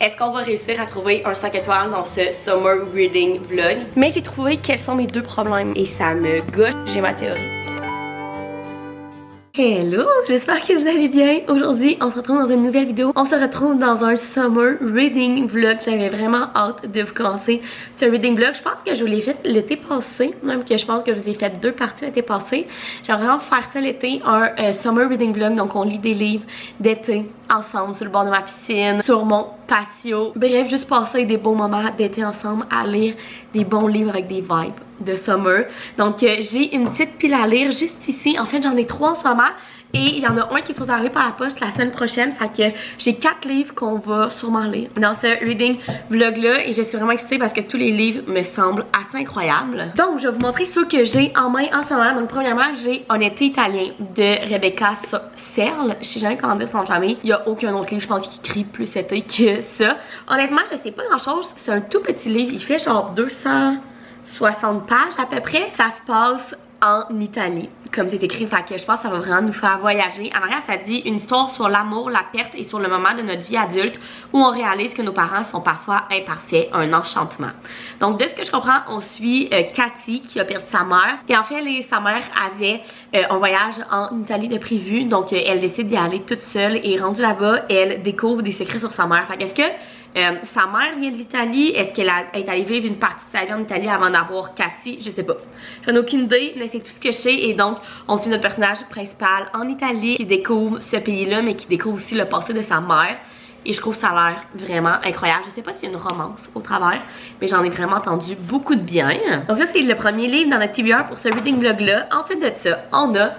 Est-ce qu'on va réussir à trouver un 5 étoiles dans ce Summer Reading Vlog? Mais j'ai trouvé quels sont mes deux problèmes et ça me gosse, j'ai ma théorie. Hello, j'espère que vous allez bien. Aujourd'hui, on se retrouve dans une nouvelle vidéo. On se retrouve dans un Summer Reading Vlog. J'avais vraiment hâte de vous commencer ce Reading Vlog. Je pense que je vous l'ai fait l'été passé, même que je pense que je vous ai fait deux parties l'été passé. J'aimerais vraiment faire ça l'été, un Summer Reading Vlog. Donc on lit des livres d'été ensemble sur le bord de ma piscine, sur mon patio. Bref, juste passer des beaux moments d'été ensemble à lire des bons livres avec des vibes de summer. Donc j'ai une petite pile à lire juste ici. En fait, j'en ai 3 en ce moment. Et il y en a un qui est supposé arriver par la poste la semaine prochaine. Fait que j'ai 4 livres qu'on va sûrement lire dans ce reading vlog là. Et je suis vraiment excitée parce que tous les livres me semblent assez incroyables. Donc je vais vous montrer ceux que j'ai en main en ce moment. Donc premièrement, j'ai Un été italien de Rebecca Serle. Je sais jamais comment dire son famille. Il n'y a aucun autre livre, je pense, qui écrit plus été que ça. Honnêtement, je sais pas grand chose. C'est un tout petit livre. Il fait genre 260 pages à peu près. Ça se passe en Italie, comme c'est écrit, fait que je pense que ça va vraiment nous faire voyager. En arrière, ça dit une histoire sur l'amour, la perte et sur le moment de notre vie adulte où on réalise que nos parents sont parfois imparfaits, un enchantement. Donc de ce que je comprends, on suit Cathy qui a perdu sa mère et en fait sa mère avait un voyage en Italie de prévu, donc elle décide d'y aller toute seule et rendue là-bas, elle découvre des secrets sur sa mère. Fait qu'est-ce que sa mère vient de l'Italie? Est-ce qu'elle est allée vivre une partie de sa vie en Italie avant d'avoir Cathy? Je sais pas. J'en ai aucune idée, mais c'est tout ce que je sais. Et donc, on suit notre personnage principal en Italie qui découvre ce pays-là, mais qui découvre aussi le passé de sa mère. Et je trouve que ça a l'air vraiment incroyable. Je sais pas s'il y a une romance au travers, mais j'en ai vraiment entendu beaucoup de bien. Donc ça, c'est le premier livre dans notre TBR pour ce reading vlog-là. Ensuite de ça, on a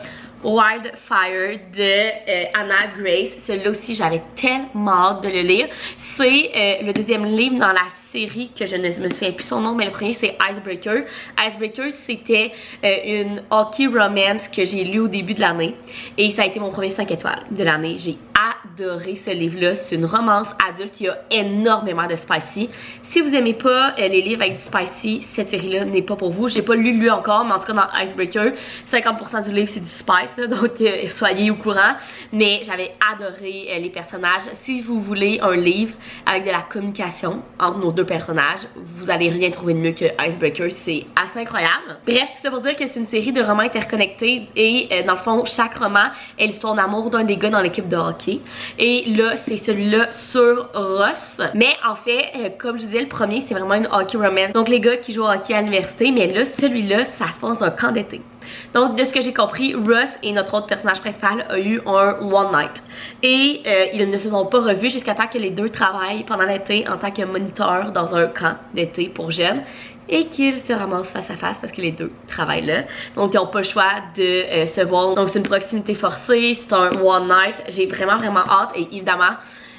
Wildfire de Anna Grace. Celui-là aussi, j'avais tellement hâte de le lire. C'est le deuxième livre dans la série que je ne me souviens plus son nom, mais le premier c'est Icebreaker. Icebreaker, c'était une hockey romance que j'ai lu au début de l'année et ça a été mon premier 5 étoiles de l'année. J'ai adoré ce livre-là. C'est une romance adulte qui a énormément de spicy. Si vous aimez pas les livres avec du spicy, cette série-là n'est pas pour vous. J'ai pas lu lui encore, mais en tout cas dans Icebreaker, 50% du livre c'est du spice, là, donc soyez au courant. Mais j'avais adoré les personnages. Si vous voulez un livre avec de la communication entre nos deux personnages, vous allez rien trouver de mieux que Icebreaker, c'est assez incroyable. Bref, tout ça pour dire que c'est une série de romans interconnectés et dans le fond, chaque roman est l'histoire d'amour d'un des gars dans l'équipe de hockey. Et là, c'est celui-là sur Ross. Mais en fait, comme je disais, le premier, c'est vraiment une hockey romance. Donc les gars qui jouent au hockey à l'université, mais là, celui-là, ça se passe dans un camp d'été. Donc de ce que j'ai compris, Ross et notre autre personnage principal a eu un one night. Et ils ne se sont pas revus jusqu'à temps que les deux travaillent pendant l'été en tant que moniteurs dans un camp d'été pour jeunes. Et qu'ils se ramassent face à face parce que les deux travaillent là. Donc ils n'ont pas le choix de se voir. Donc c'est une proximité forcée, c'est un one night. J'ai vraiment hâte et évidemment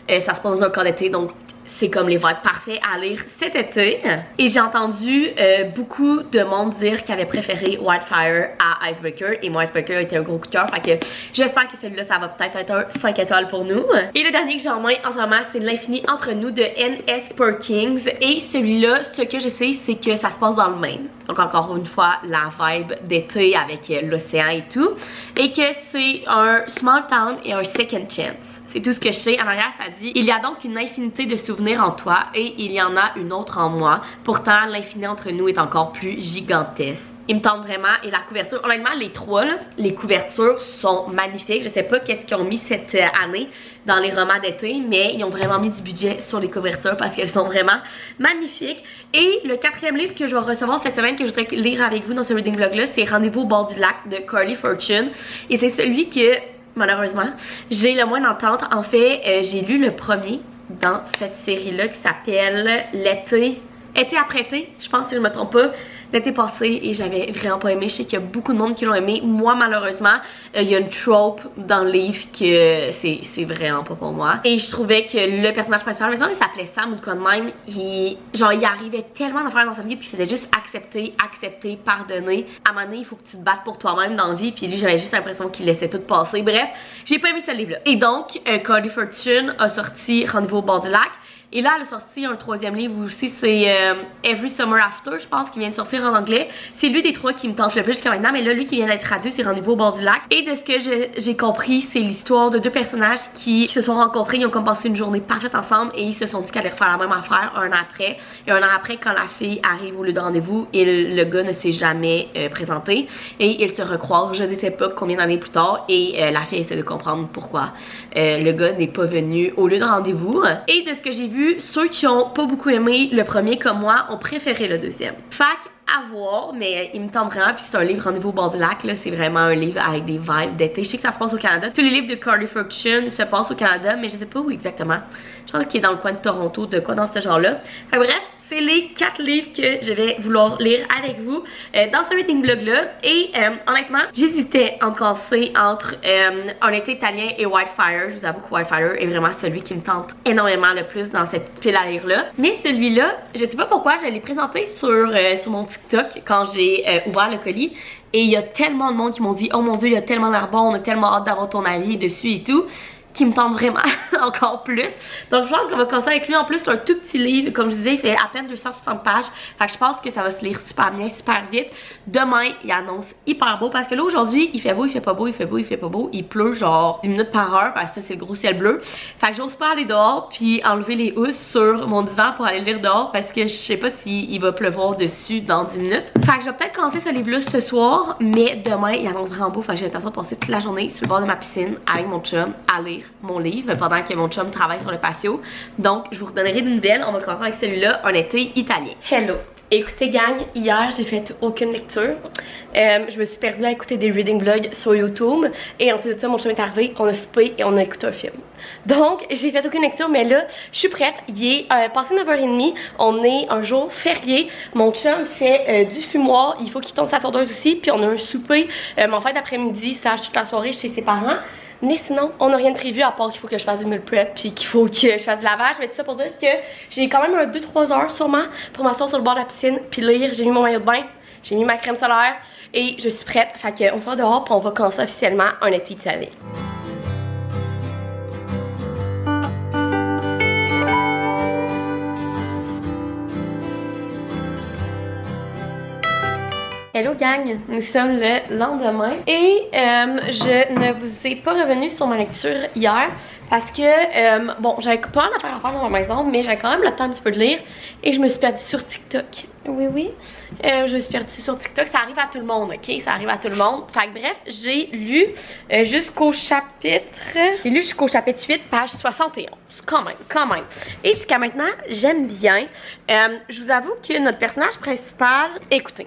ça se passe dans un camp d'été, donc c'est comme les vibes parfaits à lire cet été. Et j'ai entendu beaucoup de monde dire qu'ils avaient préféré Wildfire à Icebreaker. Et moi, Icebreaker a été un gros coup de cœur. Fait que j'espère que celui-là, ça va peut-être être un 5 étoiles pour nous. Et le dernier que j'ai en main en ce moment, c'est L'Infini entre nous de N.S. Perkins. Et celui-là, ce que je sais, c'est que ça se passe dans le Maine. Donc encore une fois, la vibe d'été avec l'océan et tout. Et que c'est un small town et un second chance. C'est tout ce que je sais. En arrière, ça dit « Il y a donc une infinité de souvenirs en toi et il y en a une autre en moi. Pourtant, l'infini entre nous est encore plus gigantesque. » Il me tente vraiment. Et la couverture, honnêtement, les trois, là, les couvertures sont magnifiques. Je sais pas qu'est-ce qu'ils ont mis cette année dans les romans d'été, mais ils ont vraiment mis du budget sur les couvertures parce qu'elles sont vraiment magnifiques. Et le quatrième livre que je vais recevoir cette semaine, que je voudrais lire avec vous dans ce reading vlog-là, c'est Rendez-vous au bord du lac de Carly Fortune. Et c'est celui que, malheureusement, j'ai le moins d'entente. En fait, j'ai lu le premier dans cette série-là qui s'appelle Été après été, je pense si je me trompe pas, l'été passé, et j'avais vraiment pas aimé. Je sais qu'il y a beaucoup de monde qui l'ont aimé. Moi, malheureusement, il y a une trope dans le livre que c'est vraiment pas pour moi. Et je trouvais que le personnage principal, il s'appelait Sam ou de quoi de même, il arrivait tellement d'affaires dans sa vie, puis il faisait juste accepter, pardonner. À un moment donné, il faut que tu te battes pour toi-même dans la vie, puis lui, j'avais juste l'impression qu'il laissait tout passer. Bref, j'ai pas aimé ce livre-là. Et donc, Carly Fortune a sorti Rendez-vous au bord du lac. Et là, elle a sorti un troisième livre aussi, c'est Every Summer After, je pense, qui vient de sortir en anglais. C'est lui des trois qui me tente le plus jusqu'à maintenant, mais là, lui qui vient d'être traduit, c'est Rendez-vous au bord du lac. Et de ce que j'ai compris, c'est l'histoire de deux personnages qui se sont rencontrés, ils ont comme passé une journée parfaite ensemble et ils se sont dit qu'elle allait refaire la même affaire un an après. Et un an après, quand la fille arrive au lieu de rendez-vous, et le gars ne s'est jamais présenté et ils se recroisent, je ne sais pas combien d'années plus tard, et la fille essaie de comprendre pourquoi le gars n'est pas venu au lieu de rendez-vous. Et de ce que j'ai vu, ceux qui ont pas beaucoup aimé le premier comme moi ont préféré le deuxième. Fac à voir, mais il me tente vraiment. Puis c'est un livre Rendez-vous au bord du lac, là, c'est vraiment un livre avec des vibes d'été. Je sais que ça se passe au Canada. Tous les livres de Carly Fiction se passent au Canada, mais je sais pas où exactement. Je pense qu'il est dans le coin de Toronto, de quoi dans ce genre-là. Enfin bref, c'est les 4 livres que je vais vouloir lire avec vous dans ce reading vlog là. Et honnêtement, j'hésitais à me casser entre Un été italien et Whitefire. Je vous avoue que Whitefire est vraiment celui qui me tente énormément le plus dans cette pile à lire là. Mais celui-là, je sais pas pourquoi, je l'ai présenté sur mon TikTok quand j'ai ouvert le colis. Et il y a tellement de monde qui m'ont dit « Oh mon dieu, il y a tellement l'air bon, on a tellement hâte d'avoir ton avis dessus et tout » qui me tente vraiment encore plus. Donc je pense qu'on va commencer avec lui. En plus c'est un tout petit livre, comme je disais, il fait à peine 260 pages. Fait que je pense que ça va se lire super bien, super vite. Demain, il annonce hyper beau parce que là aujourd'hui, il fait beau, il fait pas beau, il fait beau, il fait pas beau. Il pleut genre 10 minutes par heure parce que ça c'est le gros ciel bleu. Fait que j'ose pas aller dehors puis enlever les housses sur mon divan pour aller le lire dehors parce que je sais pas s'il va pleuvoir dessus dans 10 minutes. Fait que je vais peut-être commencer ce livre-là ce soir, mais demain il annonce vraiment beau. Fait que j'ai l'intention de passer toute la journée sur le bord de ma piscine avec mon chum à lire mon livre pendant que mon chum travaille sur le patio. Donc je vous redonnerai des nouvelles. On va commencer avec celui-là, Un été italien. Hello! Écoutez gang, hier j'ai fait aucune lecture. Je me suis perdue à écouter des reading vlogs sur YouTube. Et ensuite de ça, mon chum est arrivé, on a soupé et on a écouté un film. Donc j'ai fait aucune lecture, mais là je suis prête. Il est passé 9h30, on est un jour férié. Mon chum fait du fumoir, il faut qu'il tourne sa tondeuse aussi. Puis on a un souper en fin d'après-midi, ça toute la soirée chez ses parents. Mais sinon, on n'a rien de prévu à part qu'il faut que je fasse du meal prep puis qu'il faut que je fasse du lavage. Mais tout ça pour dire que j'ai quand même un 2-3 heures sûrement pour m'asseoir sur le bord de la piscine puis lire. J'ai mis mon maillot de bain, j'ai mis ma crème solaire et je suis prête. Fait qu'on sort dehors puis on va commencer officiellement Un été italien. Hello gang, nous sommes le lendemain et je ne vous ai pas revenu sur ma lecture hier parce que, bon, j'avais pas d'affaires à faire dans ma maison, mais j'avais quand même le temps un petit peu de lire et je me suis perdue sur TikTok. Oui, je me suis perdue sur TikTok, ça arrive à tout le monde, ok? Ça arrive à tout le monde. Fait que bref, j'ai lu jusqu'au chapitre 8, page 71. Quand même. Et jusqu'à maintenant, j'aime bien. Je vous avoue que notre personnage principal, écoutez,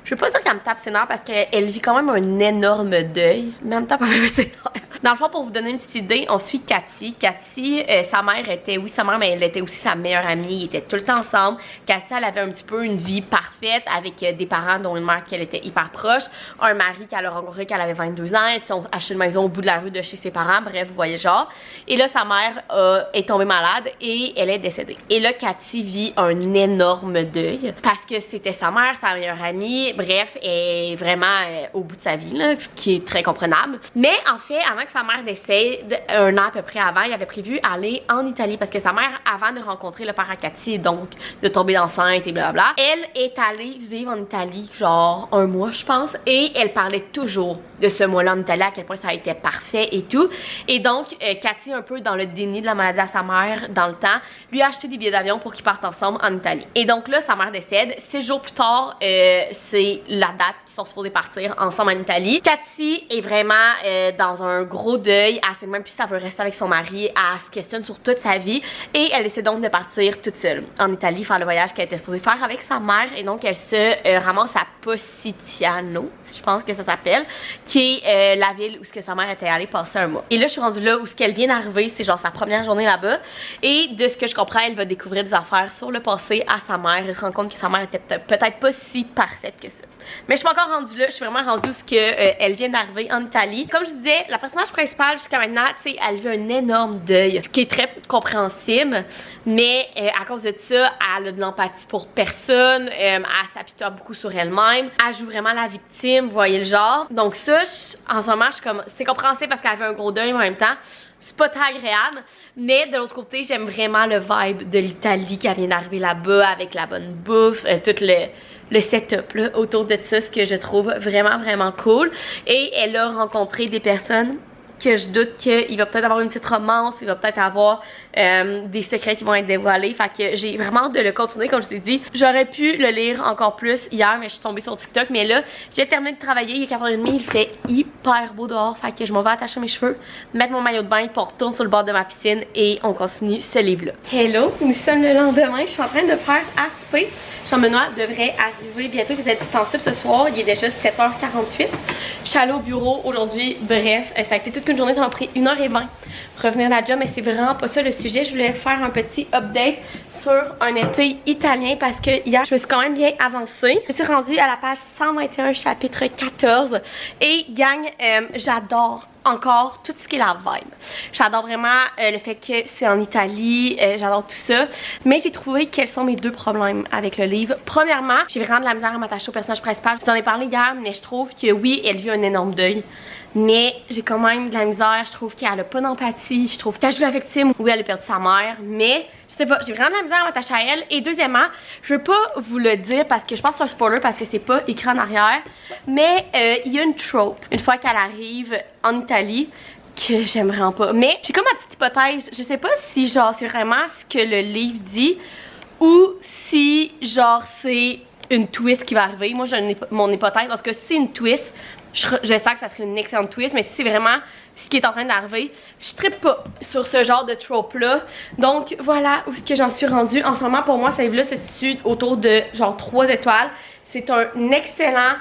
je veux pas dire qu'elle me tape ses nerfs parce qu'elle vit quand même un énorme deuil. Mais elle me tape un peu ses nerfs. Dans le fond, pour vous donner une petite idée, on suit Cathy. Cathy, sa mère était, oui sa mère, mais elle était aussi sa meilleure amie. Ils étaient tout le temps ensemble. Cathy, elle avait un petit peu une vie parfaite avec des parents dont une mère qu'elle était hyper proche. Un mari qu'elle a rencontré quand elle avait 22 ans. Ils sont achetés une maison au bout de la rue de chez ses parents. Bref, vous voyez genre. Et là, sa mère est tombée malade et elle est décédée. Et là, Cathy vit un énorme deuil parce que c'était sa mère, sa meilleure amie. Bref, elle est vraiment au bout de sa vie, là, ce qui est très comprenable. Mais en fait, avant que sa mère décède, un an à peu près avant, il avait prévu aller en Italie parce que sa mère, avant de rencontrer le père à Cathy et donc de tomber enceinte et blablabla, elle est allée vivre en Italie genre un mois je pense et elle parlait toujours de ce mois-là en Italie, à quel point ça a été parfait et tout. Et donc, Cathy, un peu dans le déni de la maladie à sa mère dans le temps, lui a acheté des billets d'avion pour qu'ils partent ensemble en Italie. Et donc là, sa mère décède. 6 jours plus tard, c'est la date qu'ils sont supposés partir ensemble en Italie. Cathy est vraiment dans un gros deuil. Elle sait même plus si elle veut rester avec son mari. Elle se questionne sur toute sa vie. Et elle essaie donc de partir toute seule en Italie, faire le voyage qu'elle était supposée faire avec sa mère. Et donc, elle se ramasse à Positiano, je pense que ça s'appelle, qui est la ville où sa mère était allée passer un mois. Et là, je suis rendue là où ce qu'elle vient d'arriver, c'est genre sa première journée là-bas. Et de ce que je comprends, elle va découvrir des affaires sur le passé à sa mère. Elle se rend compte que sa mère était peut-être pas si parfaite que ça. Mais je suis pas encore rendue là, je suis vraiment rendue où ce que elle vient d'arriver en Italie. Comme je disais, la personnage principale jusqu'à maintenant, tu sais, elle vit un énorme deuil, ce qui est très compréhensible, mais à cause de ça, elle a de l'empathie pour personne, elle s'apitoie beaucoup sur elle-même, elle joue vraiment la victime, vous voyez le genre. Donc ça, en ce moment, je suis comme, c'est compréhensible parce qu'elle avait un gros deuil, mais en même temps, c'est pas très agréable. Mais de l'autre côté, j'aime vraiment le vibe de l'Italie qui vient d'arriver là-bas avec la bonne bouffe, tout le setup là, autour de ça, ce que je trouve vraiment cool. Et elle a rencontré des personnes que je doute qu'il va peut-être avoir une petite romance, il va peut-être avoir des secrets qui vont être dévoilés. Fait que j'ai vraiment hâte de le continuer, comme je t'ai dit. J'aurais pu le lire encore plus hier, mais je suis tombée sur TikTok. Mais là, j'ai terminé de travailler, il est 4h30, il fait hyper beau dehors. Fait que je m'en vais attacher mes cheveux, mettre mon maillot de bain pour retourner sur le bord de ma piscine et on continue ce livre-là. Hello, nous sommes le lendemain, je suis en train de faire à souper. Jean-Benoît devrait arriver bientôt, vous êtes en sub ce soir, il est déjà 7h48. Je suis allée au bureau aujourd'hui, bref, ça a été toute une journée, ça m'a pris 1h20 revenir à la job, mais c'est vraiment pas ça le sujet. Je voulais faire un petit update sur un été italien parce que hier, je me suis quand même bien avancée. Je suis rendue à la page 121, chapitre 14. Et gang, j'adore encore tout ce qui est la vibe. J'adore vraiment le fait que c'est en Italie, j'adore tout ça. Mais j'ai trouvé quels sont mes deux problèmes avec le livre. Premièrement, j'ai vraiment de la misère à m'attacher au personnage principal. Je vous en ai parlé hier, mais je trouve que oui, elle vit un énorme deuil. Mais j'ai quand même de la misère, je trouve qu'elle a pas d'empathie, je trouve qu'elle joue la victime. Oui, elle a perdu sa mère, mais je sais pas, j'ai vraiment de la misère à m'attacher à elle. Et deuxièmement, je veux pas vous le dire parce que je pense que c'est un spoiler parce que c'est pas écrit en arrière. Mais il y a une trope, une fois qu'elle arrive en Italie, que j'aime vraiment pas. Mais j'ai comme ma petite hypothèse, je sais pas si genre c'est vraiment ce que le livre dit ou si genre c'est une twist qui va arriver. Moi j'ai mon hypothèse parce que si c'est une twist, je sens que ça serait une excellente twist, mais si c'est vraiment ce qui est en train d'arriver, je trippe pas sur ce genre de trope là. Donc voilà où est-ce que j'en suis rendue. En ce moment pour moi ce livre là se situe autour de genre 3 étoiles. C'est un excellent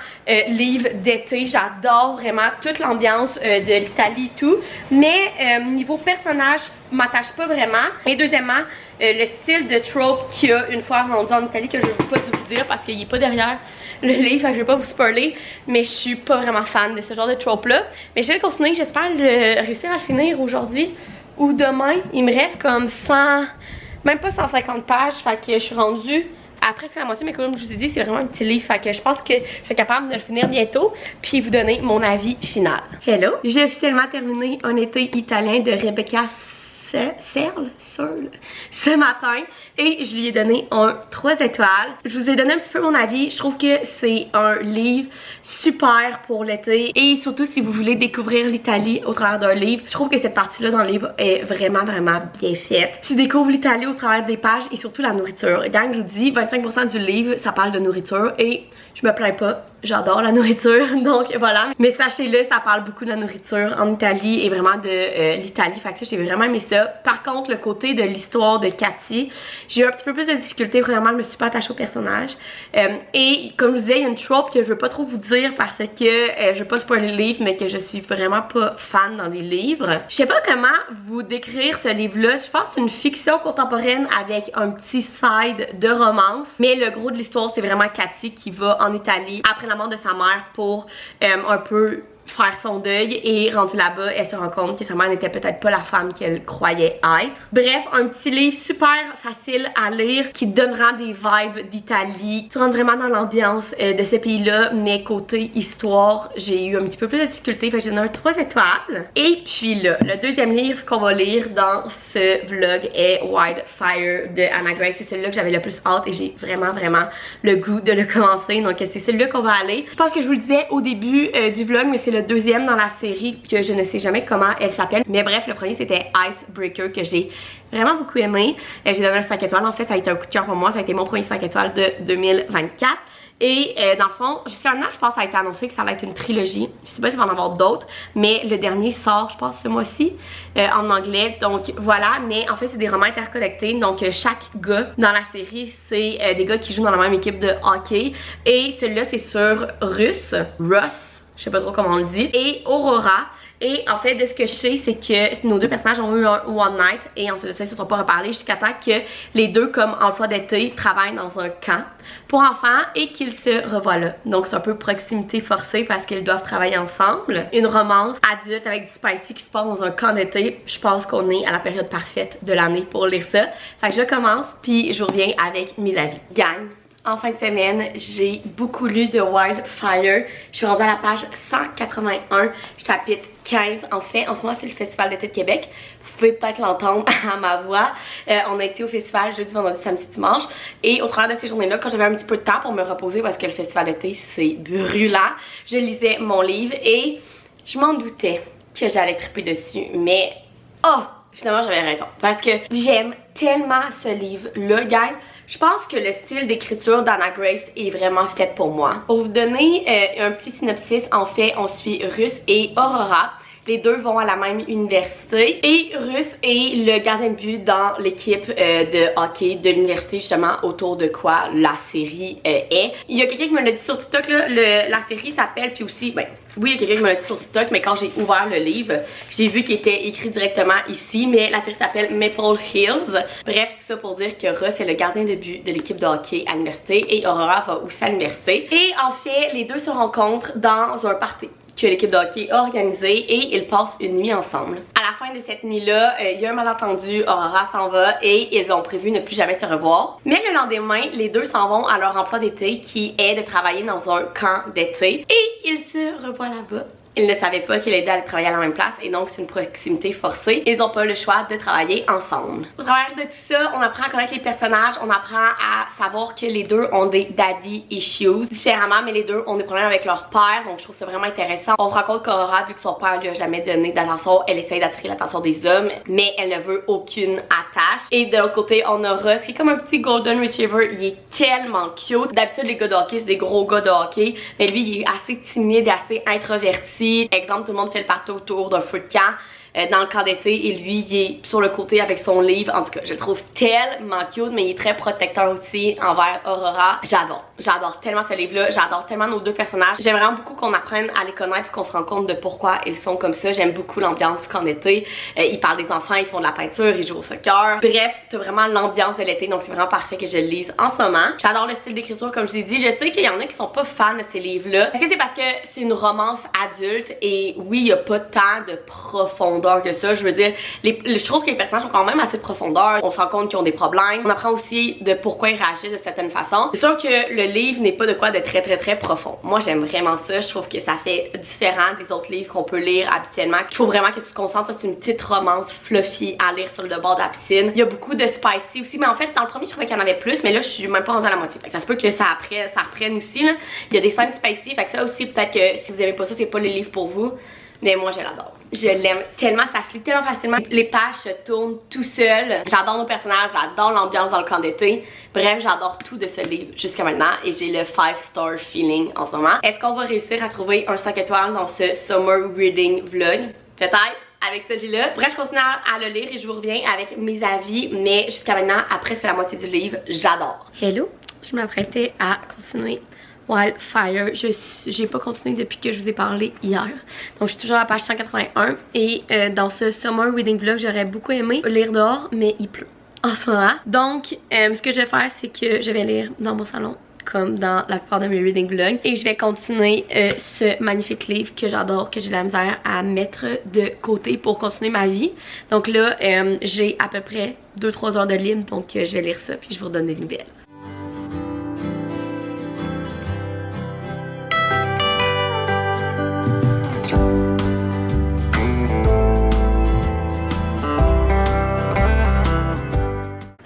livre d'été. J'adore vraiment toute l'ambiance de l'Italie et tout. Mais niveau personnage, je m'attache pas vraiment. Et deuxièmement, le style de trope qu'il y a une fois rendu en Italie que je ne veux pas vous dire parce qu'il est pas derrière le livre, fait que je vais pas vous spoiler, mais je suis pas vraiment fan de ce genre de trope là. Mais je vais continuer, j'espère réussir à le finir aujourd'hui ou demain. Il me reste comme 100, même pas 150 pages, fait que je suis rendue à presque la moitié, mais comme je vous ai dit, c'est vraiment un petit livre, fait que je pense que je suis capable de le finir bientôt, puis vous donner mon avis final. Hello! J'ai officiellement terminé un été italien de Rebecca Serle ce matin et je lui ai donné un 3 étoiles. Je vous ai donné un petit peu mon avis. Je trouve que c'est un livre super pour l'été et surtout si vous voulez découvrir l'Italie au travers d'un livre. Je trouve que cette partie-là dans le livre est vraiment bien faite. Tu découvres l'Italie au travers des pages et surtout la nourriture. Et quand je vous dis 25% du livre, ça parle de nourriture et je me plains pas. J'adore la nourriture, donc voilà. Mais sachez-le, ça parle beaucoup de la nourriture en Italie et vraiment de l'Italie. Fait que ça, j'ai vraiment aimé ça. Par contre, le côté de l'histoire de Cathy, j'ai eu un petit peu plus de difficulté. Vraiment, je me suis pas attachée au personnage. Et comme je vous disais, il y a une trope que je veux pas trop vous dire parce que je veux pas spoiler le livre, mais que je suis vraiment pas fan dans les livres. Je sais pas comment vous décrire ce livre-là. Je pense que c'est une fiction contemporaine avec un petit side de romance. Mais le gros de l'histoire, c'est vraiment Cathy qui va en Italie après la mort de sa mère pour un peu faire son deuil et rendue là-bas, elle se rend compte que sa mère n'était peut-être pas la femme qu'elle croyait être. Bref, un petit livre super facile à lire qui donnera des vibes d'Italie. Tu rentres vraiment dans l'ambiance de ce pays-là, mais côté histoire, j'ai eu un petit peu plus de difficulté, fait que j'ai donné un 3 étoiles. Et puis là, le deuxième livre qu'on va lire dans ce vlog est Wildfire de Anna Grace. C'est celui-là que j'avais le plus hâte et j'ai vraiment le goût de le commencer. Donc c'est celui-là qu'on va aller. Je pense que je vous le disais au début du vlog, mais c'est le deuxième dans la série que je ne sais jamais comment elle s'appelle. Mais bref, le premier c'était Icebreaker que j'ai vraiment beaucoup aimé. J'ai donné un 5 étoiles. En fait, ça a été un coup de cœur pour moi. Ça a été mon premier 5 étoiles de 2024. Et dans le fond, jusqu'à maintenant, je pense que ça a été annoncé que ça allait être une trilogie. Je sais pas s'il va en avoir d'autres, mais le dernier sort, je pense, ce mois-ci, en anglais. Donc voilà, mais en fait, c'est des romans interconnectés. Donc chaque gars dans la série, c'est des gars qui jouent dans la même équipe de hockey. Et celui-là, c'est sur Russ, je sais pas trop comment on le dit, et Aurora. Et en fait, de ce que je sais, c'est que nos deux personnages ont eu un one night et ensuite de ça, ils se sont pas reparlés jusqu'à temps que les deux, comme emploi d'été, travaillent dans un camp pour enfants et qu'ils se revoient là. Donc c'est un peu proximité forcée parce qu'ils doivent travailler ensemble. Une romance adulte avec du spicy qui se passe dans un camp d'été. Je pense qu'on est à la période parfaite de l'année pour lire ça. Fait que je commence puis je reviens avec mes avis. Gang! En fin de semaine, j'ai beaucoup lu de Wildfire. Je suis rendue à la page 181, chapitre 15. En fait, en ce moment, c'est le Festival d'été de Québec. Vous pouvez peut-être l'entendre à ma voix. On a été au festival jeudi, vendredi, samedi, dimanche. Et au travers de ces journées-là, quand j'avais un petit peu de temps pour me reposer, parce que le festival d'été, c'est brûlant, je lisais mon livre et je m'en doutais que j'allais triper dessus. Mais, oh! Finalement, j'avais raison. Parce que j'aime tellement ce livre-là, gang. Je pense que le style d'écriture d'Anna Grace est vraiment fait pour moi. Pour vous donner un petit synopsis, en fait, on suit Russ et Aurora. Les deux vont à la même université et Russ est le gardien de but dans l'équipe de hockey de l'université, justement autour de quoi la série est. Il y a quelqu'un qui me l'a dit sur TikTok, là, la série s'appelle, puis aussi, ben oui, il y a quelqu'un qui me l'a dit sur TikTok, mais quand j'ai ouvert le livre, j'ai vu qu'il était écrit directement ici, mais la série s'appelle Maple Hills. Bref, tout ça pour dire que Russ est le gardien de but de l'équipe de hockey à l'université et Aurora va aussi à l'université. Et en fait, les deux se rencontrent dans un party que l'équipe de hockey a organisé et ils passent une nuit ensemble. À la fin de cette nuit-là, il y a un malentendu, Aurora s'en va et ils ont prévu ne plus jamais se revoir. Mais le lendemain, les deux s'en vont à leur emploi d'été qui est de travailler dans un camp d'été et ils se revoient là-bas. Ils ne savaient pas qu'ils aidaient à travailler à la même place et donc c'est une proximité forcée. Ils n'ont pas le choix de travailler ensemble. Au travers de tout ça, on apprend à connaître les personnages, on apprend à savoir que les deux ont des daddy issues différemment, mais les deux ont des problèmes avec leur père, donc je trouve ça vraiment intéressant. On se rend compte qu'Aurora, vu que son père lui a jamais donné d'attention, elle essaye d'attirer l'attention des hommes, mais elle ne veut aucune attache. Et de l'autre côté, on a Russ qui est comme un petit golden retriever, il est tellement cute. D'habitude, les gars de hockey, c'est des gros gars de hockey, mais lui, il est assez timide et assez introverti. Exemple, tout le monde fait le party autour d'un feu de camp dans le camp d'été et lui il est sur le côté avec son livre. En tout cas, je le trouve tellement cute, mais il est très protecteur aussi envers Aurora. J'adore tellement ce livre-là, j'adore tellement nos deux personnages. J'aime vraiment beaucoup qu'on apprenne à les connaître et qu'on se rende compte de pourquoi ils sont comme ça. J'aime beaucoup l'ambiance camp d'été. Ils parlent des enfants, ils font de la peinture, ils jouent au soccer. Bref, t'as vraiment l'ambiance de l'été, donc c'est vraiment parfait que je le lise en ce moment. J'adore le style d'écriture, comme je vous ai dit. Je sais qu'il y en a qui sont pas fans de ces livres-là. Est-ce que c'est parce que c'est une romance adulte et oui, il y a pas tant de profondeur que ça? Je veux dire, je trouve que les personnages ont quand même assez de profondeur. On se rend compte qu'ils ont des problèmes. On apprend aussi de pourquoi ils réagissent de certaines façons. C'est sûr que le livre n'est pas de quoi de très profond. Moi, j'aime vraiment ça. Je trouve que ça fait différent des autres livres qu'on peut lire habituellement. Il faut vraiment que tu te concentres. C'est une petite romance fluffy à lire sur le bord de la piscine. Il y a beaucoup de spicy aussi, mais en fait, dans le premier, je trouvais qu'il y en avait plus, mais là, je suis même pas rendue à la moitié. Fait que ça se peut que ça reprenne aussi, là. Il y a des scènes spicy, fait que ça aussi, peut-être que si vous aimez pas ça, c'est pas le livre pour vous. Mais moi, je l'adore. Je l'aime tellement, ça se lit tellement facilement. Les pages se tournent tout seul. J'adore nos personnages, j'adore l'ambiance dans le camp d'été. Bref, j'adore tout de ce livre jusqu'à maintenant et j'ai le 5-star feeling en ce moment. Est-ce qu'on va réussir à trouver un 5 étoiles dans ce Summer Reading Vlog? Peut-être avec celui-là. Bref, je continue à le lire et je vous reviens avec mes avis, mais jusqu'à maintenant, à presque la moitié du livre, j'adore. Hello, je m'apprêtais à continuer Wildfire. J'ai pas continué depuis que je vous ai parlé hier. Donc je suis toujours à la page 181 et dans ce Summer Reading Vlog, j'aurais beaucoup aimé lire dehors, mais il pleut en ce moment. Donc ce que je vais faire, c'est que je vais lire dans mon salon comme dans la plupart de mes reading vlogs et je vais continuer ce magnifique livre que j'adore, que j'ai de la misère à mettre de côté pour continuer ma vie. Donc là, j'ai à peu près 2-3 heures de libre, donc je vais lire ça puis je vous redonne des nouvelles.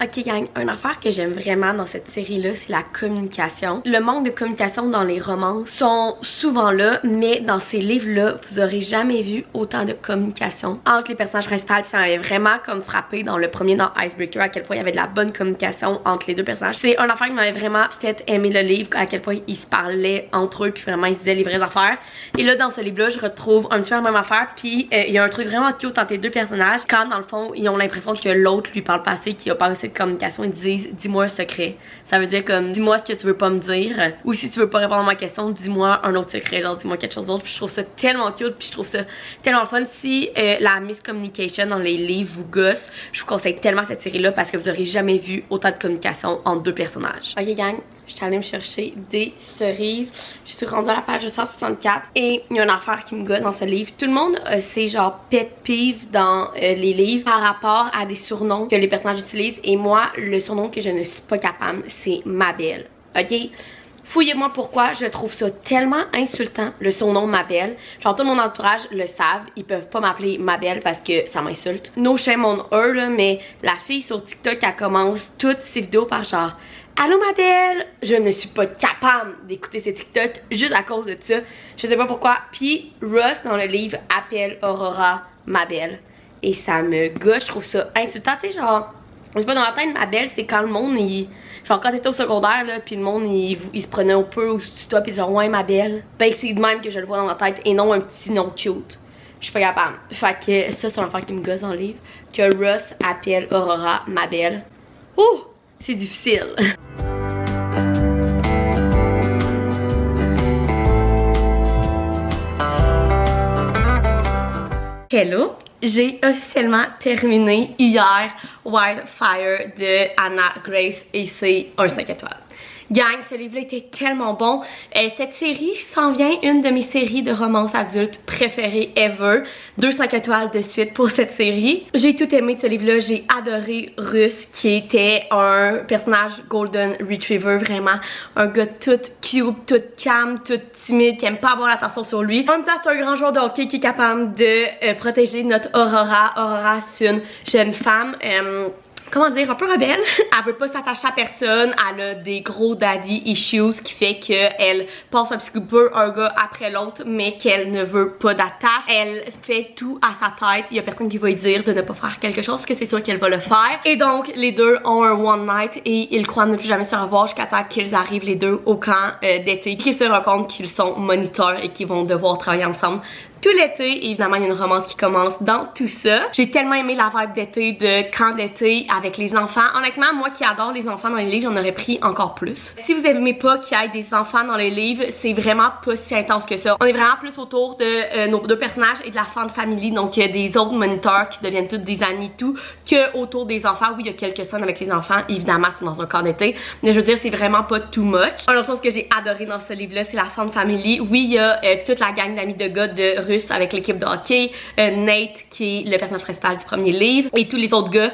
Ok gang, une affaire que j'aime vraiment dans cette série-là, c'est la communication. Le manque de communication dans les romances sont souvent là, mais dans ces livres-là, vous aurez jamais vu autant de communication entre les personnages principaux. Puis ça m'avait vraiment comme frappé dans le premier, dans Icebreaker, à quel point il y avait de la bonne communication entre les deux personnages. C'est une affaire qui m'avait vraiment fait aimer le livre, à quel point ils se parlaient entre eux, puis vraiment ils se disaient les vraies affaires. Et là, dans ce livre-là, je retrouve un petit peu la même affaire, puis il y a un truc vraiment cute entre les deux personnages, quand dans le fond, ils ont l'impression que l'autre lui parle pas assez, qu'il a pas assez de communication, ils disent dis-moi un secret. Ça veut dire comme dis-moi ce que tu veux pas me dire, ou si tu veux pas répondre à ma question, dis-moi un autre secret, genre dis-moi quelque chose d'autre. Puis je trouve ça tellement cute, puis je trouve ça tellement fun. Si la miscommunication dans les livres vous gosse, je vous conseille tellement cette série là parce que vous aurez jamais vu autant de communication entre deux personnages. Ok gang, je suis allée me chercher des cerises. Je suis rendue à la page 164 et il y a une affaire qui me gosse dans ce livre. Tout le monde c'est genre pet peeve dans les livres par rapport à des surnoms que les personnages utilisent, et moi le surnom que je ne suis pas capable, c'est ma belle. ok? Fouillez-moi pourquoi, je trouve ça tellement insultant, le surnom Mabel. Genre tout mon entourage le savent, ils peuvent pas m'appeler Mabel parce que ça m'insulte. No shame on her là, mais la fille sur TikTok, elle commence toutes ses vidéos par genre allô Mabel! Je ne suis pas capable d'écouter ces TikTok juste à cause de ça. Je sais pas pourquoi. Puis Ross dans le livre appelle Aurora Mabel. Et ça me gosse, je trouve ça insultant, tu sais genre... Je sais pas, dans la tête, Mabel, c'est quand le monde, il... Genre quand t'étais au secondaire, là, pis le monde, il se prenait un peu au-dessus de toi, pis genre, ouais, Mabel. Ben, c'est de même que je le vois dans ma tête, et non un petit nom cute. Je suis pas capable. Fait que ça, c'est un affaire qui me gosse dans le livre. Que Ross appelle Aurora Mabel. Ouh! C'est difficile. Hello! J'ai officiellement terminé hier Wildfire de Anna Grace et c'est un 5 étoiles. Gang, ce livre-là était tellement bon. Cette série s'en vient une de mes séries de romances adultes préférées ever. 2 5 étoiles de suite pour cette série. J'ai tout aimé de ce livre-là. J'ai adoré Russ qui était un personnage Golden Retriever, vraiment un gars tout cute, tout calme, tout timide, qui aime pas avoir l'attention sur lui. En même temps, c'est un grand joueur de hockey qui est capable de protéger notre Aurora. Aurora, c'est une jeune femme. Comment dire, un peu rebelle. Elle veut pas s'attacher à personne. Elle a des gros daddy issues qui fait qu'elle passe un petit peu un gars après l'autre, mais qu'elle ne veut pas d'attache. Elle fait tout à sa tête. Il y a personne qui va lui dire de ne pas faire quelque chose parce que c'est sûr qu'elle va le faire. Et donc, les deux ont un one night et ils croient ne plus jamais se revoir jusqu'à temps qu'ils arrivent les deux au camp d'été. Qu'ils se rendent compte qu'ils sont moniteurs et qu'ils vont devoir travailler ensemble tout l'été. Évidemment, il y a une romance qui commence dans tout ça. J'ai tellement aimé la vibe d'été, de camp d'été avec les enfants. Honnêtement, moi qui adore les enfants dans les livres, j'en aurais pris encore plus. Si vous aimez pas qu'il y ait des enfants dans les livres, c'est vraiment pas si intense que ça. On est vraiment plus autour de nos deux personnages et de la fan family, donc des autres moniteurs qui deviennent tous des amis tout, que autour des enfants. Oui, il y a quelques scènes avec les enfants, évidemment, c'est dans un camp d'été, mais je veux dire, c'est vraiment pas too much. Une autre chose que j'ai adoré dans ce livre-là, c'est la fan family. Oui, il y a toute la gang d'amis de gars de avec l'équipe de hockey, Nate qui est le personnage principal du premier livre et tous les autres gars.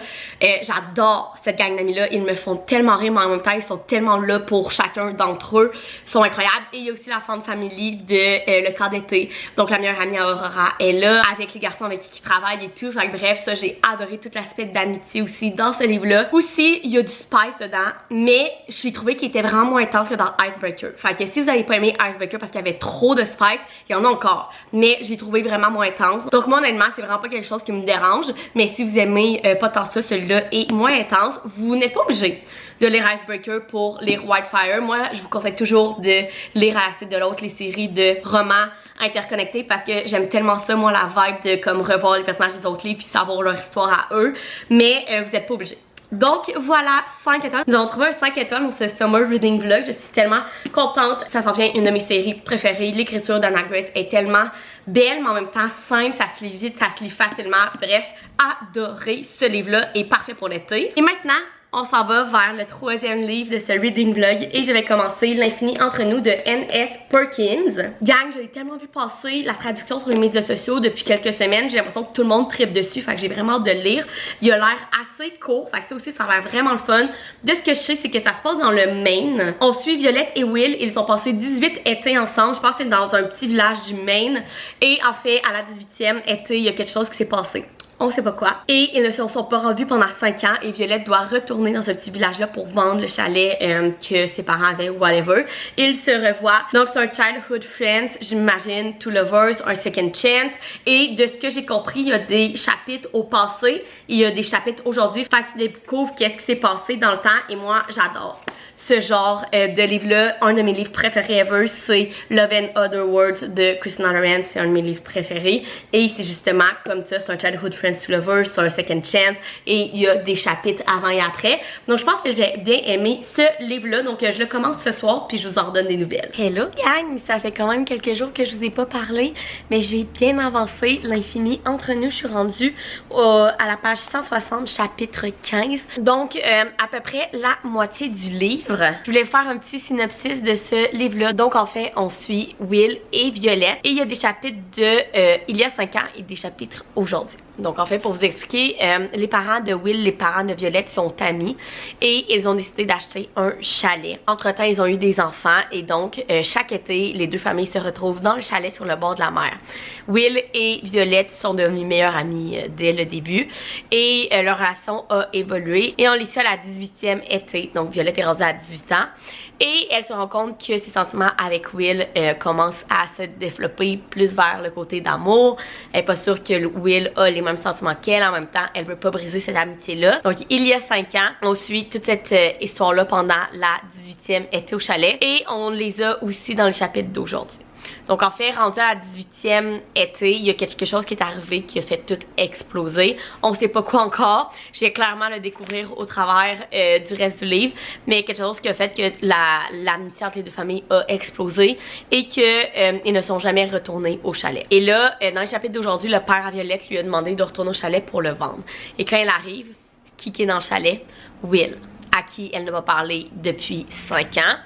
J'adore cette gang d'amis là, ils me font tellement rire mais en même temps ils sont tellement là pour chacun d'entre eux, ils sont incroyables. Et il y a aussi la fan family de le camp d'été, donc la meilleure amie à Aurora est là avec les garçons avec qui ils travaillent et tout. Fait que bref, ça j'ai adoré tout l'aspect d'amitié aussi dans ce livre là. Aussi il y a du spice dedans, mais j'ai trouvé qu'il était vraiment moins intense que dans Icebreaker. Fait que si vous n'avez pas aimé Icebreaker parce qu'il y avait trop de spice, il y en a encore, mais j'ai trouvé vraiment moins intense. Donc moi honnêtement c'est vraiment pas quelque chose qui me dérange, mais si vous aimez pas tant ça, celui-là est moins intense. Vous n'êtes pas obligé de lire Icebreaker pour lire Wildfire. Moi je vous conseille toujours de lire à la suite de l'autre les séries de romans interconnectés parce que j'aime tellement ça, moi, la vibe de comme revoir les personnages des autres livres puis savoir leur histoire à eux, mais vous n'êtes pas obligé. Donc voilà, 5 étoiles. Nous avons trouvé un 5 étoiles dans ce Summer Reading Vlog. Je suis tellement contente. Ça s'en vient une de mes séries préférées. L'écriture d'Anna Grace est tellement belle, mais en même temps simple. Ça se lit vite, ça se lit facilement. Bref, adoré. Ce livre-là est parfait pour l'été. Et maintenant, on s'en va vers le 3e livre de ce reading vlog et je vais commencer L'Infini entre nous de N.S. Perkins. Gang, je l'ai tellement vu passer la traduction sur les médias sociaux depuis quelques semaines. J'ai l'impression que tout le monde tripe dessus, fait que j'ai vraiment hâte de le lire. Il a l'air assez court, fait que ça aussi ça a l'air vraiment le fun. De ce que je sais, c'est que ça se passe dans le Maine. On suit Violette et Will, ils ont passé 18 étés ensemble. Je pense que c'est dans un petit village du Maine. Et en fait, à la 18e été, il y a quelque chose qui s'est passé. On sait pas quoi. Et ils ne se sont pas revus pendant 5 ans et Violette doit retourner dans ce petit village-là pour vendre le chalet que ses parents avaient ou whatever. Ils se revoient. Donc c'est un childhood friends, j'imagine, two lovers, un second chance. Et de ce que j'ai compris, il y a des chapitres au passé, il y a des chapitres aujourd'hui. Fait que tu découvres qu'est-ce qui s'est passé dans le temps et moi j'adore ce genre de livre-là. Un de mes livres préférés ever, c'est Love and Other Words de Christina Lorenz. C'est un de mes livres préférés. Et c'est justement comme ça, c'est un childhood friends to lovers, c'est un second chance. Et il y a des chapitres avant et après. Donc je pense que j'ai bien aimé ce livre-là. Donc je le commence ce soir, puis je vous en redonne des nouvelles. Hello gang! Ça fait quand même quelques jours que je vous ai pas parlé, mais j'ai bien avancé. L'Infini entre nous, je suis rendue à la page 160, chapitre 15. Donc à peu près la moitié du livre. Je voulais faire un petit synopsis de ce livre-là. Donc en fait, on suit Will et Violette. Et il y a des chapitres de il y a 5 ans et des chapitres aujourd'hui. Donc en fait, pour vous expliquer, les parents de Will, les parents de Violette sont amis et ils ont décidé d'acheter un chalet. Entre-temps, ils ont eu des enfants et donc chaque été, les deux familles se retrouvent dans le chalet sur le bord de la mer. Will et Violette sont devenus meilleurs amis dès le début et leur relation a évolué et on les suit à la 18e été. Donc Violette est rendue à 18 ans. Et elle se rend compte que ses sentiments avec Will commencent à se développer plus vers le côté d'amour. Elle n'est pas sûre que Will a les mêmes sentiments qu'elle. En même temps, elle veut pas briser cette amitié-là. Donc, il y a 5 ans, on suit toute cette histoire-là pendant la 18e été au chalet. Et on les a aussi dans le chapitre d'aujourd'hui. Donc en fait, rendu à la 18e été, il y a quelque chose qui est arrivé qui a fait tout exploser. On sait pas quoi encore. Je vais clairement le découvrir au travers du reste du livre. Mais quelque chose qui a fait que l'amitié entre les deux familles a explosé et qu'ils ne sont jamais retournés au chalet. Et là, dans le chapitre d'aujourd'hui, le père à Violette lui a demandé de retourner au chalet pour le vendre. Et quand elle arrive, qui est dans le chalet? Will, à qui elle ne va parler depuis 5 ans.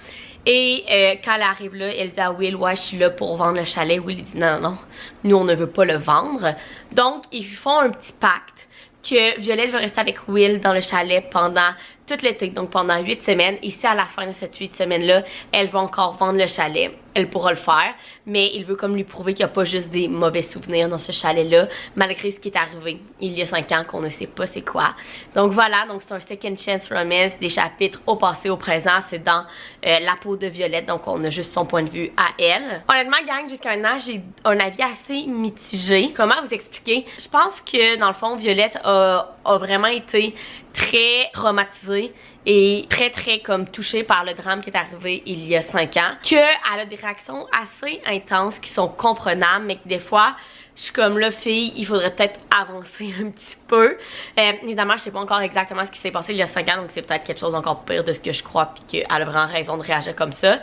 Et quand elle arrive là, elle dit à Will, ouais, je suis là pour vendre le chalet. Will il dit non, non, non, nous on ne veut pas le vendre. Donc ils font un petit pacte que Violette va rester avec Will dans le chalet pendant tout l'été, donc pendant 8 semaines. Ici, à la fin de cette 8 semaines-là, elle va encore vendre le chalet. Elle pourra le faire, mais il veut comme lui prouver qu'il n'y a pas juste des mauvais souvenirs dans ce chalet-là, malgré ce qui est arrivé il y a 5 ans qu'on ne sait pas c'est quoi. Donc voilà, donc c'est un second chance romance, des chapitres au passé, au présent, c'est dans la peau de Violette, donc on a juste son point de vue à elle. Honnêtement, gang, jusqu'à maintenant, j'ai un avis assez mitigé. Comment vous expliquer? Je pense que, dans le fond, Violette a vraiment été très traumatisée et très comme touchée par le drame qui est arrivé il y a 5 ans, qu'elle a des réactions assez intenses qui sont comprenables, mais que des fois je suis comme là, fille, il faudrait peut-être avancer un petit peu. Évidemment, je sais pas encore exactement ce qui s'est passé il y a 5 ans, donc c'est peut-être quelque chose d'encore pire de ce que je crois, puis qu'elle a vraiment raison de réagir comme ça.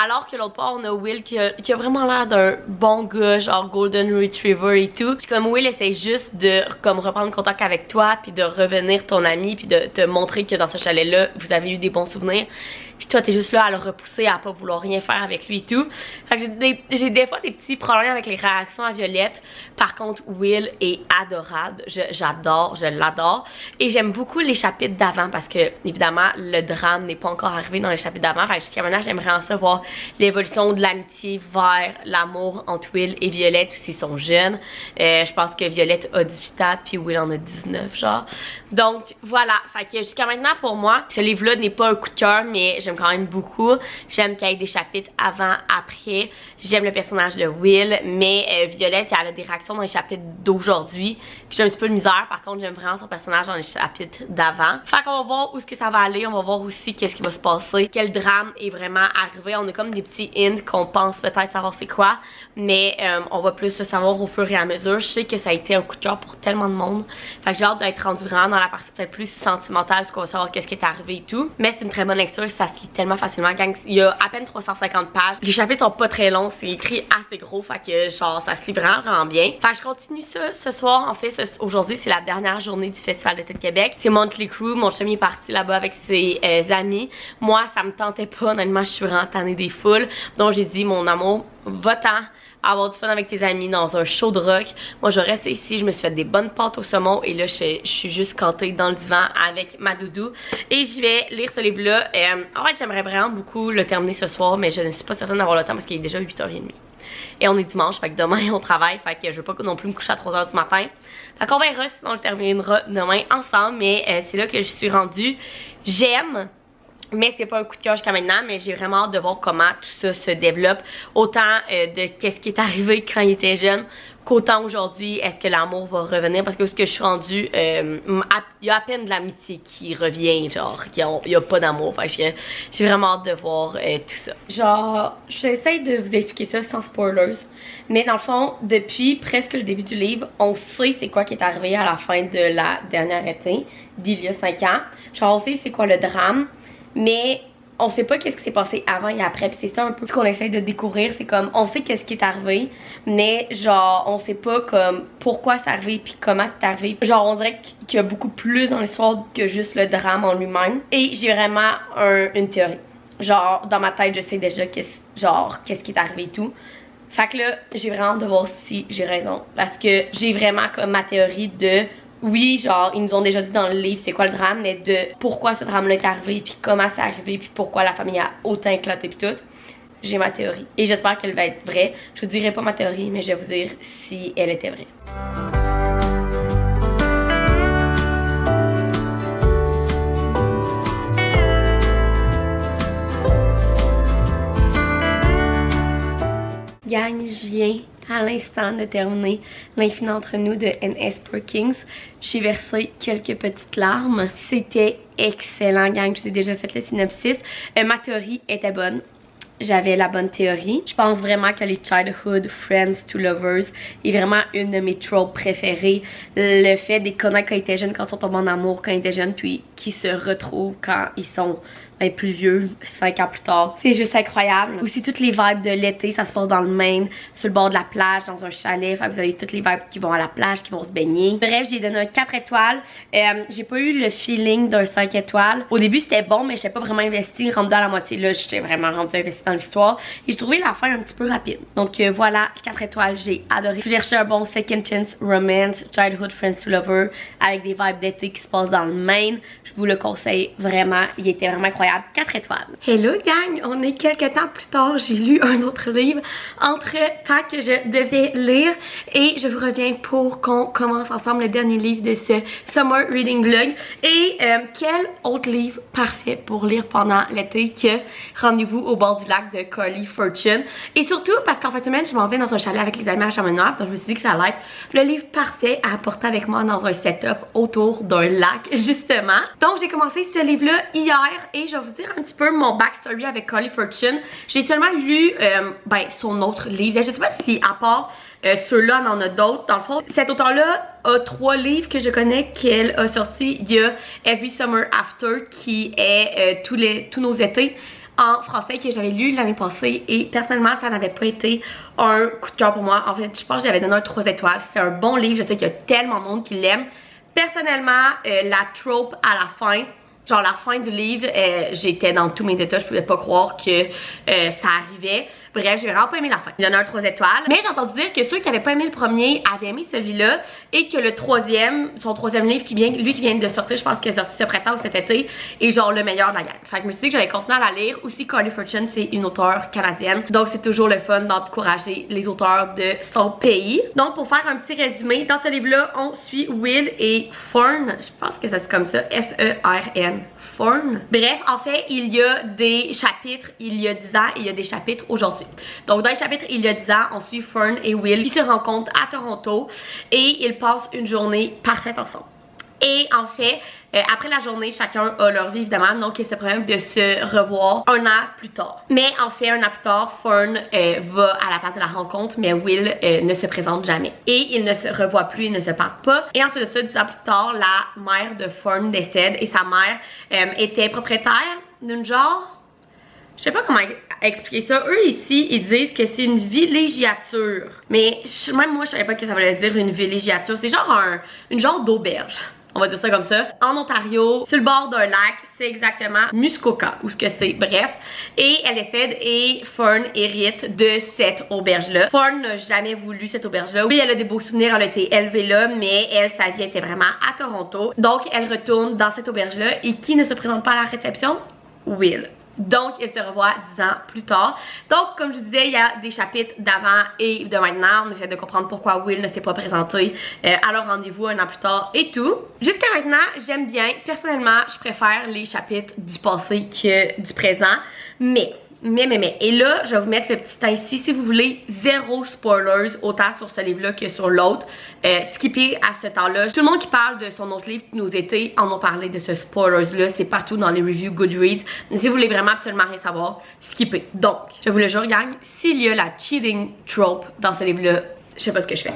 Alors que l'autre part, on a Will qui a vraiment l'air d'un bon gars, genre Golden Retriever et tout. Puis comme Will essaie juste de comme reprendre contact avec toi, puis de revenir ton ami, puis de te montrer que dans ce chalet-là, vous avez eu des bons souvenirs. Puis toi, t'es juste là à le repousser, à pas vouloir rien faire avec lui et tout. Fait que j'ai des fois des petits problèmes avec les réactions à Violette. Par contre, Will est adorable. J'adore, je l'adore. Et j'aime beaucoup les chapitres d'avant parce que, évidemment, le drame n'est pas encore arrivé dans les chapitres d'avant. Fait que jusqu'à maintenant, j'aimerais en savoir l'évolution de l'amitié vers l'amour entre Will et Violette, s'ils sont jeunes. Je pense que Violette a 18 ans, puis Will en a 19, genre. Donc, voilà. Fait que jusqu'à maintenant, pour moi, ce livre-là n'est pas un coup de cœur, mais j'aime quand même beaucoup. J'aime qu'il y ait des chapitres avant, après. J'aime le personnage de Will, mais Violette, elle a des réactions dans les chapitres d'aujourd'hui. J'ai un petit peu de misère. Par contre, j'aime vraiment son personnage dans les chapitres d'avant. Fait qu'on va voir où est-ce que ça va aller. On va voir aussi qu'est-ce qui va se passer. Quel drame est vraiment arrivé. On a comme des petits hints qu'on pense peut-être savoir c'est quoi. Mais on va plus le savoir au fur et à mesure. Je sais que ça a été un coup de cœur pour tellement de monde. Fait que j'ai hâte d'être rendu vraiment dans la partie peut-être plus sentimentale, parce qu'on va savoir qu'est-ce qui est arrivé et tout. Mais c'est une très bonne lecture. Ça se lit tellement facilement, gang. Il y a à peine 350 pages. Les chapitres sont pas très longs. C'est écrit assez gros. Fait que genre ça se lit vraiment bien. Fait que je continue ça ce soir. En fait, aujourd'hui, c'est la dernière journée du Festival d'été de Québec. C'est Monthly Crew. Mon chum est parti là-bas avec ses amis. Moi, ça me tentait pas. Honnêtement, je suis vraiment tannée des foules. Donc j'ai dit, mon amour, va-t'en avoir du fun avec tes amis dans un show de rock. Moi, je reste ici, je me suis fait des bonnes pâtes au saumon et là, je suis juste cantée dans le divan avec ma doudou et je vais lire ce livre-là. En fait, j'aimerais vraiment beaucoup le terminer ce soir, mais je ne suis pas certaine d'avoir le temps parce qu'il est déjà 8h30. Et on est dimanche, fait que demain, on travaille, fait que je veux pas non plus me coucher à 3h du matin. Fait qu'on verra si on le terminera demain ensemble, mais c'est là que je suis rendue. J'aime... Mais c'est pas un coup de cœur jusqu'à maintenant, mais j'ai vraiment hâte de voir comment tout ça se développe. Autant de qu'est-ce qui est arrivé quand il était jeune, qu'autant aujourd'hui, est-ce que l'amour va revenir? Parce que ce que je suis rendue, il y a à peine de l'amitié qui revient, genre, il y a pas d'amour. Fait que j'ai vraiment hâte de voir tout ça. Genre, j'essaie de vous expliquer ça sans spoilers. Mais dans le fond, depuis presque le début du livre, on sait c'est quoi qui est arrivé à la fin de la dernière été, d'il y a 5 ans. Genre, on sait c'est quoi le drame. Mais on sait pas qu'est-ce qui s'est passé avant et après, puis c'est ça un peu ce qu'on essaie de découvrir, c'est comme on sait qu'est-ce qui est arrivé, mais genre on sait pas comme pourquoi c'est arrivé puis comment c'est arrivé. Genre on dirait qu'il y a beaucoup plus dans l'histoire que juste le drame en lui-même. Et j'ai vraiment une théorie. Genre dans ma tête je sais déjà qu'est-ce qui est arrivé et tout. Fait que là j'ai vraiment hâte de voir si j'ai raison, parce que j'ai vraiment comme ma théorie de oui, genre, ils nous ont déjà dit dans le livre c'est quoi le drame, mais de pourquoi ce drame-là est arrivé, puis comment c'est arrivé, puis pourquoi la famille a autant éclaté, puis tout. J'ai ma théorie. Et j'espère qu'elle va être vraie. Je vous dirai pas ma théorie, mais je vais vous dire si elle était vraie. Gang, je viens à l'instant de terminer L'Infini entre nous de N.S. Perkins. J'ai versé quelques petites larmes. C'était excellent, gang. Je vous ai déjà fait le synopsis. Ma théorie était bonne. J'avais la bonne théorie. Je pense vraiment que les childhood friends to lovers est vraiment une de mes tropes préférées. Le fait des connaître quand ils étaient jeunes, quand ils sont tombés en amour quand ils étaient jeunes, puis qui se retrouvent quand ils sont plus vieux, 5 ans plus tard. C'est juste incroyable. Aussi toutes les vibes de l'été, ça se passe dans le Maine, sur le bord de la plage, dans un chalet. Enfin, vous avez toutes les vibes qui vont à la plage, qui vont se baigner. Bref, j'ai donné un 4 étoiles. J'ai pas eu le feeling d'un 5 étoiles. Au début c'était bon, mais j'étais pas vraiment investie. Rendu à la moitié, là j'étais vraiment rendue investie dans l'histoire. Et j'ai trouvé la fin un petit peu rapide. Donc voilà, 4 étoiles, j'ai adoré. J'ai cherché un bon second chance romance, childhood friends to lover, avec des vibes d'été qui se passent dans le Maine. Je vous le conseille vraiment, il était vraiment incroyable. 4 étoiles. Hello gang, on est quelques temps plus tard, j'ai lu un autre livre entre temps que je devais lire et je vous reviens pour qu'on commence ensemble le dernier livre de ce Summer Reading Vlog. Et quel autre livre parfait pour lire pendant l'été que Rendez-vous au bord du lac de Carly Fortune. Et surtout parce qu'en fin de semaine, je m'en vais dans un chalet avec les amis à Chamonix, donc je me suis dit que ça allait être le livre parfait à apporter avec moi dans un setup autour d'un lac justement. Donc j'ai commencé ce livre-là hier et je vais vous dire un petit peu mon backstory avec Carly Fortune. J'ai seulement lu son autre livre. Je sais pas si à part ceux-là on en a d'autres. Dans le fond, cet auteur-là a 3 livres que je connais qu'elle a sortis. Il y a Every Summer After qui est tous nos étés en français que j'avais lu l'année passée et personnellement ça n'avait pas été un coup de cœur pour moi. En fait, je pense que j'avais donné un 3 étoiles. C'est un bon livre, je sais qu'il y a tellement de monde qui l'aime. Personnellement, la trope à la fin, genre la fin du livre, j'étais dans tous mes états, je pouvais pas croire que ça arrivait. Bref, j'ai vraiment pas aimé la fin. Il y en a un 3 étoiles. Mais j'ai entendu dire que ceux qui avaient pas aimé le premier avaient aimé celui-là et que le troisième, son troisième livre qui vient de sortir, je pense qu'il est sorti ce printemps ou cet été, est genre le meilleur de la gang. Fait que je me suis dit que j'allais continuer à la lire. Aussi, Carly Fortune, c'est une auteure canadienne. Donc c'est toujours le fun d'encourager les auteurs de son pays. Donc pour faire un petit résumé, dans ce livre-là, on suit Will et Fern. Je pense que ça c'est comme ça, F-E-R-N. Fern. Bref, en fait, il y a des chapitres il y a 10 ans et il y a des chapitres aujourd'hui. Donc dans les chapitres il y a 10 ans, on suit Fern et Will qui se rencontrent à Toronto et ils passent une journée parfaite ensemble. Et en fait, après la journée, chacun a leur vie évidemment, donc ils se prévoient de se revoir un an plus tard. Mais en fait, un an plus tard, Fern va à la place de la rencontre, mais Will ne se présente jamais. Et ils ne se revoient plus, ils ne se parlent pas. Et ensuite de ça, 10 ans plus tard, la mère de Fern décède et sa mère était propriétaire d'une genre... Je sais pas comment expliquer ça. Eux ici, ils disent que c'est une villégiature. Mais même moi, je savais pas que ça voulait dire une villégiature. C'est genre une genre d'auberge. On va dire ça comme ça. En Ontario, sur le bord d'un lac, c'est exactement Muskoka, ou ce que c'est, bref. Et elle décède et Fern hérite de cette auberge-là. Fern n'a jamais voulu cette auberge-là. Oui, elle a des beaux souvenirs, elle a été élevée là, mais elle, sa vie était vraiment à Toronto. Donc, elle retourne dans cette auberge-là. Et qui ne se présente pas à la réception? Will. Donc, il se revoit 10 ans plus tard. Donc, comme je disais, il y a des chapitres d'avant et de maintenant. On essaie de comprendre pourquoi Will ne s'est pas présenté à leur rendez-vous un an plus tard et tout. Jusqu'à maintenant, j'aime bien. Personnellement, je préfère les chapitres du passé que du présent. Mais. Et là, je vais vous mettre le petit temps ici. Si vous voulez, zéro spoilers, autant sur ce livre-là que sur l'autre. Skippez à ce temps-là. Tout le monde qui parle de son autre livre, Nos étés, en ont parlé de ce spoilers-là. C'est partout dans les reviews Goodreads. Mais si vous voulez vraiment absolument rien savoir, skippez. Donc, je vous le jure, gang, s'il y a la cheating trope dans ce livre-là, je sais pas ce que je fais.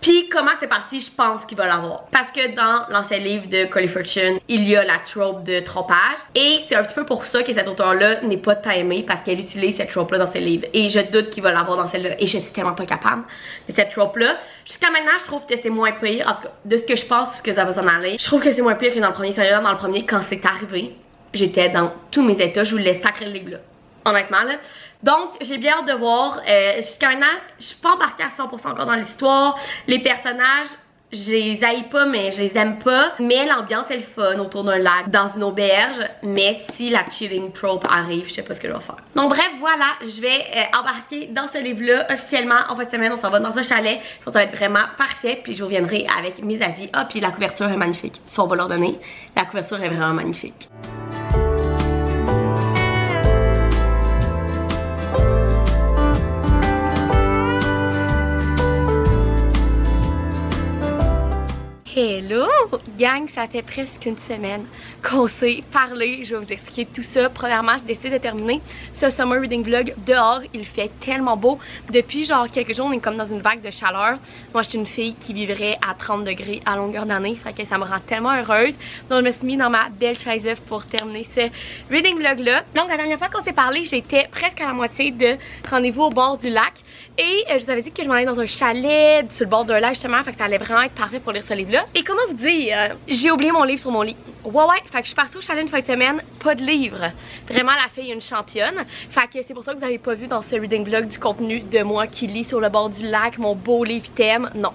Puis comment c'est parti, je pense qu'il va l'avoir. Parce que dans l'ancien livre de Collie Fortune, il y a la trope de trompage. Et c'est un petit peu pour ça que cet auteur-là n'est pas timé, parce qu'elle utilise cette trope-là dans ses livres. Et je doute qu'il va l'avoir dans celle-là. Et je suis tellement pas capable de cette trope-là. Jusqu'à maintenant, je trouve que c'est moins pire. En tout cas, de ce que je pense, de ce que ça va s'en aller, je trouve que c'est moins pire que dans le premier. Sérieux, dans le premier, quand c'est arrivé, j'étais dans tous mes états. Je voulais sacrer le livre-là. Honnêtement, là. Donc, j'ai bien hâte de voir. Jusqu'à maintenant, je suis pas embarquée à 100% encore dans l'histoire. Les personnages, je les haïs pas, mais je les aime pas. Mais l'ambiance est le fun autour d'un lac, dans une auberge. Mais si la chilling trope arrive, je sais pas ce que je vais faire. Donc bref, voilà, je vais embarquer dans ce livre-là officiellement. En fin de semaine, on s'en va dans un chalet. Je pense que ça va être vraiment parfait. Puis je reviendrai avec mes avis. Ah, puis la couverture est magnifique. Ça, on va leur donner. La couverture est vraiment magnifique. Hello! Gang, ça fait presque une semaine qu'on s'est parlé. Je vais vous expliquer tout ça. Premièrement, j'ai décidé de terminer ce Summer Reading Vlog dehors. Il fait tellement beau. Depuis genre quelques jours, on est comme dans une vague de chaleur. Moi, je suis une fille qui vivrait à 30 degrés à longueur d'année. Fait que ça me rend tellement heureuse. Donc, je me suis mis dans ma belle chaise pour terminer ce Reading Vlog-là. Donc, la dernière fois qu'on s'est parlé, j'étais presque à la moitié de rendez-vous au bord du lac. Et je vous avais dit que je m'en allais dans un chalet sur le bord d'un lac justement. Fait que ça allait vraiment être parfait pour lire ce livre-là. Et comment vous dire, j'ai oublié mon livre sur mon lit. Ouais, fait que je suis partie au chalet une fin de semaine, pas de livre. Vraiment, la fille est une championne. Fait que c'est pour ça que vous n'avez pas vu dans ce reading vlog du contenu de moi qui lit sur le bord du lac, mon beau livre thème. Non.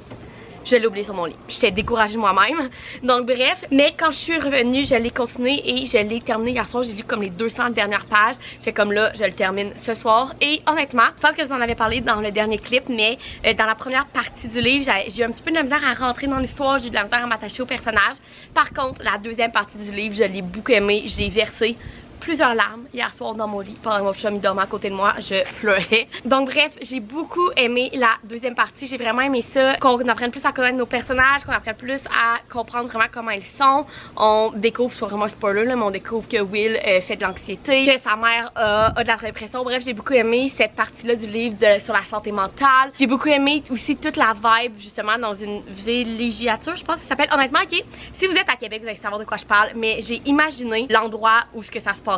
Je l'ai oublié sur mon lit. J'étais découragée moi-même. Donc bref, mais quand je suis revenue, je l'ai continué et je l'ai terminé hier soir. J'ai lu comme les 200 dernières pages. J'étais comme là, je le termine ce soir. Et honnêtement, je pense que je vous en avais parlé dans le dernier clip, mais dans la première partie du livre, j'ai eu un petit peu de la misère à rentrer dans l'histoire. J'ai eu de la misère à m'attacher au personnage. Par contre, la deuxième partie du livre, je l'ai beaucoup aimé. J'ai versé plusieurs larmes hier soir dans mon lit pendant que mon chum dormait à côté de moi, je pleurais. Donc bref, j'ai beaucoup aimé la deuxième partie, j'ai vraiment aimé ça, qu'on apprenne plus à connaître nos personnages, qu'on apprenne plus à comprendre vraiment comment ils sont. On découvre, c'est pas vraiment un spoiler là, mais on découvre que Will fait de l'anxiété, que sa mère a de la dépression. Bref, j'ai beaucoup aimé cette partie-là du livre sur la santé mentale. J'ai beaucoup aimé aussi toute la vibe justement dans une villégiature, je pense que ça s'appelle. Honnêtement, ok, si vous êtes à Québec, vous allez savoir de quoi je parle, mais j'ai imaginé l'endroit où ce que ça se passe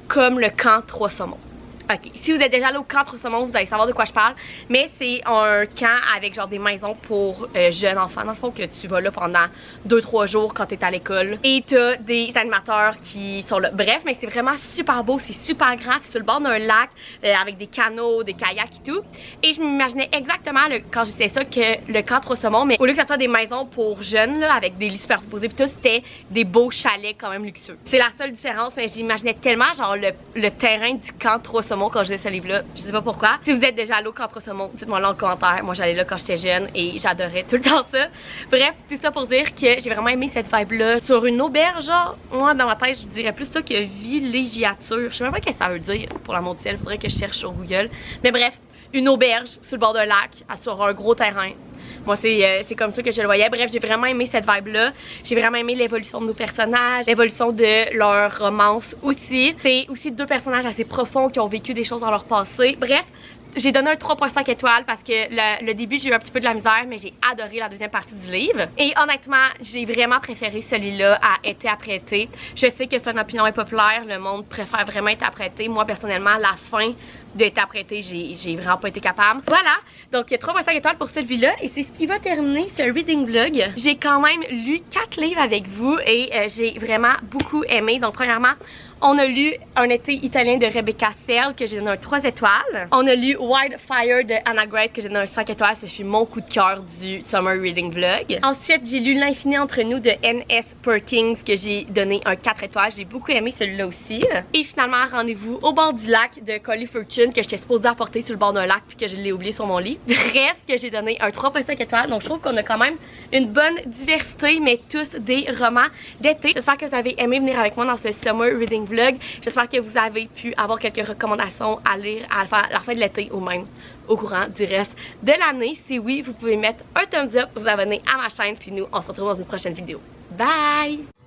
comme le camp Trois Saumons. Ok, si vous êtes déjà allé au camp Trois Saumons, vous allez savoir de quoi je parle, mais c'est un camp avec genre des maisons pour jeunes enfants, dans le fond, que tu vas là pendant 2-3 jours quand t'es à l'école, et t'as des animateurs qui sont là. Bref, mais c'est vraiment super beau, c'est super grand, c'est sur le bord d'un lac avec des canots, des kayaks et tout, et je m'imaginais exactement quand je disais ça que le camp Trois Saumons, mais au lieu que ça soit des maisons pour jeunes là, avec des lits superposés pis tout, c'était des beaux chalets quand même luxueux. C'est la seule différence, mais j'imaginais tellement genre le terrain du camp Trois Saumons quand je lis ce livre-là, je sais pas pourquoi. Si vous êtes déjà allé au camp Trois Saumons, dites-moi là en commentaire. Moi j'allais là quand j'étais jeune et j'adorais tout le temps ça. Bref, tout ça pour dire que j'ai vraiment aimé cette vibe-là sur une auberge. Genre, moi dans ma tête je dirais plus ça que villégiature. Je sais même pas ce que ça veut dire pour l'amour du ciel, faudrait que je cherche sur Google. Mais bref, une auberge sur le bord d'un lac, sur un gros terrain. Moi c'est comme ça que je le voyais. Bref, j'ai vraiment aimé cette vibe là. J'ai vraiment aimé l'évolution de nos personnages, l'évolution de leur romance aussi. C'est aussi deux personnages assez profonds qui ont vécu des choses dans leur passé. Bref, j'ai donné un 3.5 étoiles parce que le début j'ai eu un petit peu de la misère, mais j'ai adoré la deuxième partie du livre. Et honnêtement, j'ai vraiment préféré celui-là à été après été. Je sais que c'est une opinion impopulaire, le monde préfère vraiment être après été. Moi personnellement, la fin d'être apprêtée, j'ai vraiment pas été capable. Voilà, donc 3.5 étoiles pour celui-là et c'est ce qui va terminer ce reading vlog. J'ai quand même lu 4 livres avec vous et j'ai vraiment beaucoup aimé. Donc premièrement, on a lu Un été italien de Rebecca Serle que j'ai donné un 3 étoiles. On a lu Wildfire de Anna Grace que j'ai donné un 5 étoiles. Ce fut mon coup de cœur du Summer Reading Vlog. Ensuite, j'ai lu L'infini entre nous de N.S. Perkins que j'ai donné un 4 étoiles. J'ai beaucoup aimé celui-là aussi. Et finalement, Rendez-vous au bord du lac de Collie Fortune que j'étais supposée apporter sur le bord d'un lac puis que je l'ai oublié sur mon lit. Bref, que j'ai donné un 3.5 étoiles. Donc je trouve qu'on a quand même une bonne diversité, mais tous des romans d'été. J'espère que vous avez aimé venir avec moi dans ce Summer Reading Vlog. J'espère que vous avez pu avoir quelques recommandations à lire à la fin de l'été ou même au courant du reste de l'année. Si oui, vous pouvez mettre un thumbs up, vous abonner à ma chaîne, puis nous, on se retrouve dans une prochaine vidéo. Bye!